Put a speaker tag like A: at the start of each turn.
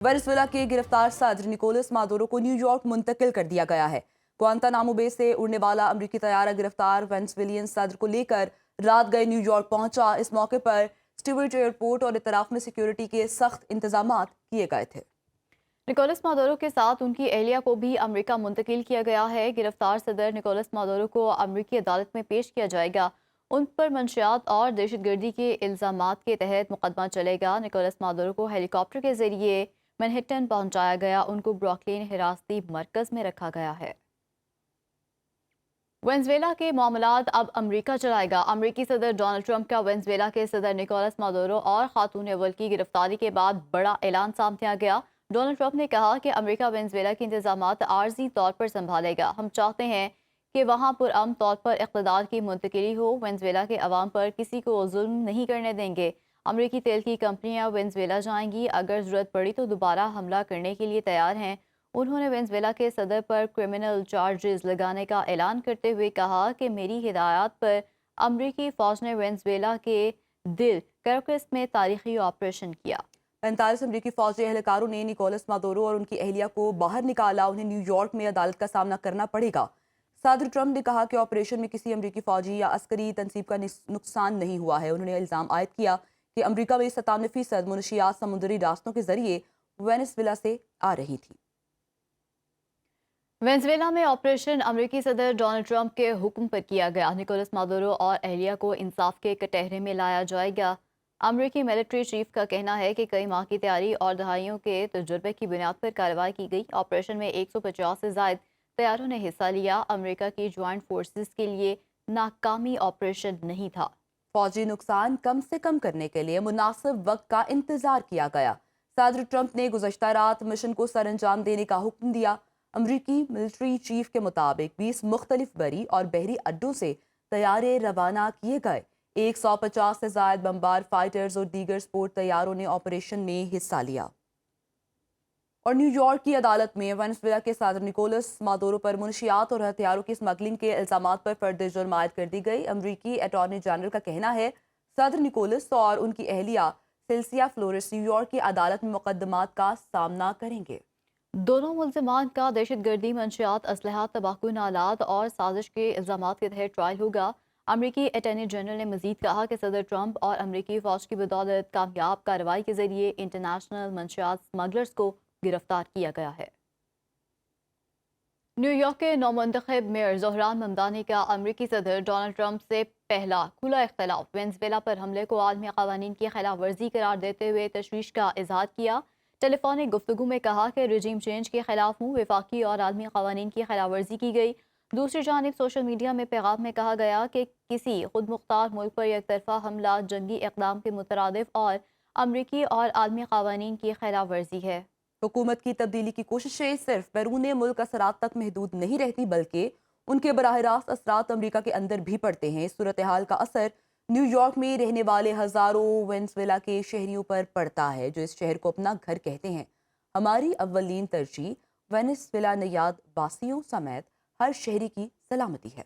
A: Venezuela के गिरफ्तार सदर निकोलस मादुरो को न्यूयॉर्क मुंतकिल कर दिया गया है। ग्वांतानामो बे से उड़ने वाला अमरीकी तैयारा गिरफ्तार वेनेजुएलियन सदर को लेकर रात गए न्यूयॉर्क पहुंचा। इस मौके पर स्टीवर्ट एयरपोर्ट और इतराफ में सिक्योरिटी के सख्त इंतजाम किए गए थे।
B: निकोलस मादुरो के साथ उनकी एहलिया को भी अमेरिका मुंतकिल किया गया है। गिरफ्तार सदर निकोलस मादुरो को अमेरिकी अदालत में पेश किया जाएगा। उन पर मंशियात और दहशतगर्दी के इल्ज़ामात के तहत मुकदमा चलेगा। निकोलस मादुरो को हेलीकॉप्टर के जरिए मैनहट्टन पहुंचाया गया। उनको ब्रुकलिन हिरासती मरकज में रखा गया है। वेनेजुएला के मामलात अब अमेरिका चलाएगा। अमेरिकी सदर डोनाल्ड ट्रंप का वेनेजुएला के सदर निकोलस मादुरो और खातून अव्वल की गिरफ्तारी के बाद बड़ा ऐलान सामने आ गया। डोनाल्ड ट्रंप ने कहा कि अमेरिका वेनेजुएला के इंतजामात आर्जी तौर पर संभालेगा। हम चाहते हैं कि वहाँ पुरअमन तौर पर इक़्तिदार की मुंतकिली हो। वेनेजुएला के अवाम पर किसी को जुल्म नहीं करने देंगे। अमेरिकी तेल की कंपनियां वेनेजुएला जाएंगी। अगर ज़रूरत पड़ी तो दोबारा हमला करने के लिए तैयार हैं। उन्होंने वेनेजुएला के सदर पर क्रिमिनल चार्जेस लगाने का ऐलान करते हुए कहा कि मेरी हिदायत पर अमेरिकी फ़ौज ने वेनेजुएला के दिल कैराकस में तारीखी ऑपरेशन किया।
A: 45 अमरीकी फौजी एहलकारों ने निकोलस मादुरो और उनकी एहलिया को बाहर निकाला। उन्हें न्यूयॉर्क में अदालत का सामना करना पड़ेगा। सदर ट्रंप ने कहा कि ऑपरेशन में किसी अमरीकी फौजी या अस्करी तनसीब का नुकसान नहीं हुआ है। उन्होंने इल्ज़ाम आयद किया कि अमरीका में 97% मुनशियात समुद्री रास्तों के जरिए वेनेजुएला से आ रही थी।
B: वेनेजुएला में ऑपरेशन अमेरिकी सदर डोनाल्ड ट्रंप के हुक्म पर किया गया। निकोलस मादुरो और एहलिया को इंसाफ के कटहरे में लाया जाएगा। अमेरिकी मिलिट्री चीफ का कहना है कि कई माह की तैयारी और दहाइयों के तजुर्बे की बुनियाद पर कार्रवाई की गई। ऑपरेशन में 150 से ज़ायद तैयारों ने हिस्सा लिया। अमेरिका की ज्वाइंट फोर्सेस के लिए नाकामी ऑपरेशन नहीं था।
A: फौजी नुकसान कम से कम करने के लिए मुनासिब वक्त का इंतजार किया गया। सदर ट्रंप ने गुज़श्ता रात मिशन को सर अंजाम देने का हुक्म दिया। अमरीकी मिलिट्री चीफ के मुताबिक 20 मुख्तलिफ बरी और बहरी अड्डों से तैयारे रवाना किए गए। 150 से ज़ायद बमबार फाइटर्स और दीगर स्पोर्ट तैयारों ने ऑपरेशन में हिस्सा लिया। और न्यूयॉर्क की अदालत में वेनेजुएला के सदर निकोलस मादुरो पर मुनशियात और हथियारों की स्मगलिंग के इल्ज़ामात पर फर्द जुर्म आयद कर दी गई। अमरीकी अटॉर्नी जनरल का कहना है सदर निकोलस और उनकी एहलिया सिल्सिया फ्लोरेस न्यूयॉर्क की अदालत में मुकदमात का सामना करेंगे।
B: दोनों मुल्ज़िमान का दहशतगर्दी, मंशियात, असलहा, तबाहकुन आलात और साजिश के इल्ज़ामात के तहत ट्रायल होगा। अमरीकी अटॉर्नी जनरल ने मजीद कहा कि सदर ट्रंप और अमरीकी फ़ौज की बदौलत कामयाब कार्रवाई के जरिए इंटरनेशनल मंशियात स्मगलर्स को गिरफ्तार किया गया है। न्यूयॉर्क के नौमुंतखब मेयर ज़ोहरान ममदानी का अमरीकी सदर डोनाल्ड ट्रंप से पहला खुला इख्तलाफ वेनेजुएला पर हमले को आलमी क़वानीन की खिलाफ वर्जी करार देते हुए तशवीश का इजहार किया। टेलीफोनिक गुफ्तगू में कहा कि रजीम चेंज के खिलाफ हूँ, वफाकी और आलमी क़वानीन की खिलाफ वर्जी की गई। दूसरी जानिब सोशल मीडिया में पैगाम में कहा गया कि किसी खुद मुख्तार मुल्क पर एक तरफा हमला जंगी इक़दाम के मुतरादिफ और अमरीकी और आलमी क़वानीन की खिलाफ वर्जी है।
A: हुकूमत की तब्दीली की कोशिशें सिर्फ बैरून मुल्क असरात तक महदूद नहीं रहती, बल्कि उनके बराह रास्त असरात अमरीका के अंदर भी पड़ते हैं। इस सूरत हाल का असर न्यूयॉर्क में रहने वाले हज़ारों वेनेजुएला के शहरियों पर पड़ता है, जो इस शहर को अपना घर कहते हैं। हमारी अव्वलीन तरजीह वेनेजुएला नयाद वासियों समेत हर शहरी की सलामती है।